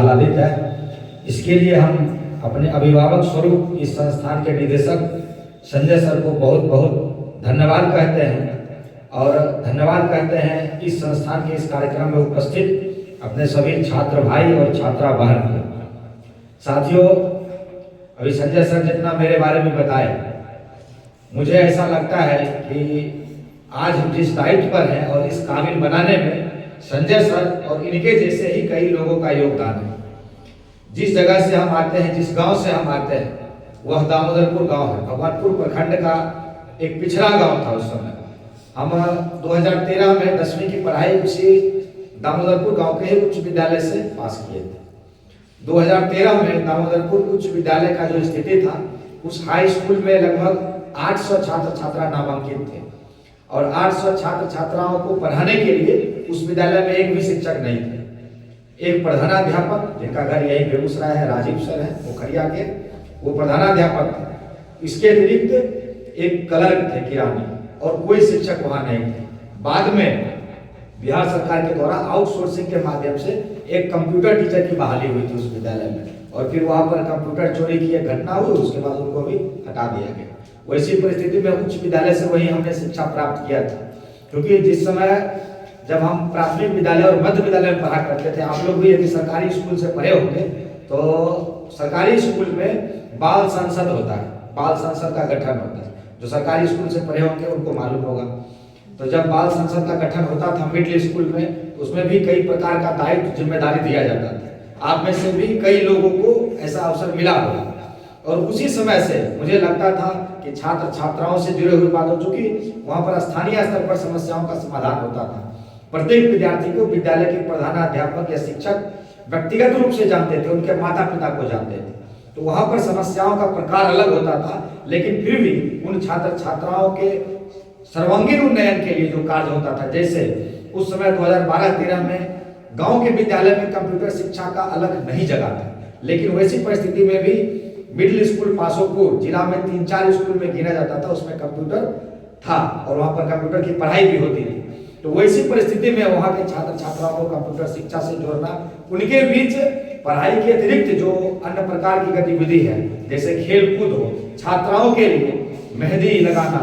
आह्लादित है। इसके लिए हम अपने अभिभावक स्वरूप इस संस्थान के निदेशक संजय सर को बहुत बहुत धन्यवाद कहते हैं और धन्यवाद कहते हैं इस संस्थान के इस कार्यक्रम में उपस्थित अपने सभी छात्र भाई और छात्रा बहन को। साथियों, अभी संजय सर जितना मेरे बारे में बताए, मुझे ऐसा लगता है कि आज हम जिस दायित्व पर हैं और इस काबिल बनाने में संजय सर और इनके जैसे ही कई लोगों का योगदान है। जिस जगह से हम आते हैं, जिस गांव से हम आते हैं, वह दामोदरपुर गांव है। भगवानपुर प्रखंड का एक पिछड़ा गांव था उस समय। हम 2013 में 10वीं की पढ़ाई उसी दामोदरपुर गांव के ही उच्च विद्यालय से पास किए थे। 2013 में दामोदरपुर उच्च विद्यालय का जो स्थिति था, उस हाई स्कूल में लगभग 800 छात्र छात्रा नामांकित थे और 800 छात्र छात्राओं को पढ़ाने के लिए उस विद्यालय में एक भी शिक्षक नहीं थे। एक प्रधानाध्यापक, जिनका घर यही बेगूसराय है, राजीव सर है पोखरिया के, वो प्रधानाध्यापक थे। इसके अतिरिक्त एक क्लर्क थे किरानी, और कोई शिक्षक वहां नहीं थे। बाद में बिहार सरकार के द्वारा आउटसोर्सिंग के माध्यम से एक कंप्यूटर टीचर की बहाली हुई थी उस विद्यालय में, और फिर वहां पर कंप्यूटर चोरी की एक घटना हुई, उसके बाद उनको भी हटा दिया गया। वैसी परिस्थिति में उच्च विद्यालय से वही हमने शिक्षा प्राप्त किया था, क्योंकि जिस समय जब हम प्राथमिक विद्यालय और मध्य विद्यालय में पढ़ा करते थे, आप लोग भी यदि सरकारी स्कूल से पढ़े होंगे तो सरकारी स्कूल में बाल संसद होता है, बाल संसद का गठन होता है। जो सरकारी स्कूल से पढ़े होंगे उनको मालूम होगा। तो जब बाल संसद का गठन होता था मिडिल स्कूल में, उसमें भी कई प्रकार का दायित्व जिम्मेदारी दिया जाता था। आप में से भी कई लोगों को ऐसा अवसर मिला होगा, और उसी समय से मुझे लगता था कि छात्र छात्राओं से जुड़े हुए बातों, चूंकि वहां पर स्थानीय स्तर पर समस्याओं का समाधान होता था। प्रत्येक विद्यार्थी को विद्यालय के प्रधानाध्यापक या शिक्षक व्यक्तिगत रूप से जानते थे, उनके माता पिता को जानते थे, तो वहां पर समस्याओं का प्रकार अलग होता था। लेकिन फिर भी उन छात्र छात्राओं के सर्वांगीण उन्नयन के लिए जो कार्य होता था, जैसे उस समय 2012-13 में गांव के विद्यालय में कंप्यूटर शिक्षा का अलग नहीं जगह था, लेकिन वैसी परिस्थिति में भी मिडिल स्कूल पासोपुर जिला में 3-4 स्कूल में गिना जाता था, उसमें कंप्यूटर था और वहां पर कंप्यूटर की पढ़ाई भी होती थी। तो वैसी परिस्थिति में वहां के छात्र छात्राओं को कंप्यूटर शिक्षा से जोड़ना, उनके बीच पढ़ाई के अतिरिक्त जो अन्य प्रकार की गतिविधि है, जैसे खेल कूद हो, छात्राओं के लिए मेहंदी लगाना,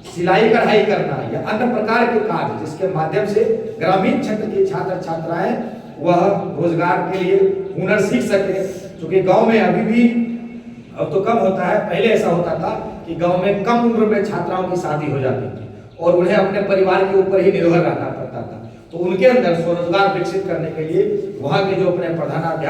सिलाई कढ़ाई करना या अन्य प्रकार के कार्य, जिसके माध्यम से ग्रामीण क्षेत्र के छात्र छात्राएं वह रोजगार के लिए हुनर सीख सके। क्योंकि गांव में अभी भी अब तो कम होता है, पहले ऐसा होता था कि गांव में कम उम्र में छात्राओं की शादी हो जाती थी और उन्हें अपने परिवार के ऊपर ही निर्भर रहना पड़ता था। तो उनके अंदर स्वरोजगार विकसित करने के लिए वहां के जो अपने प्रधानाध्यापक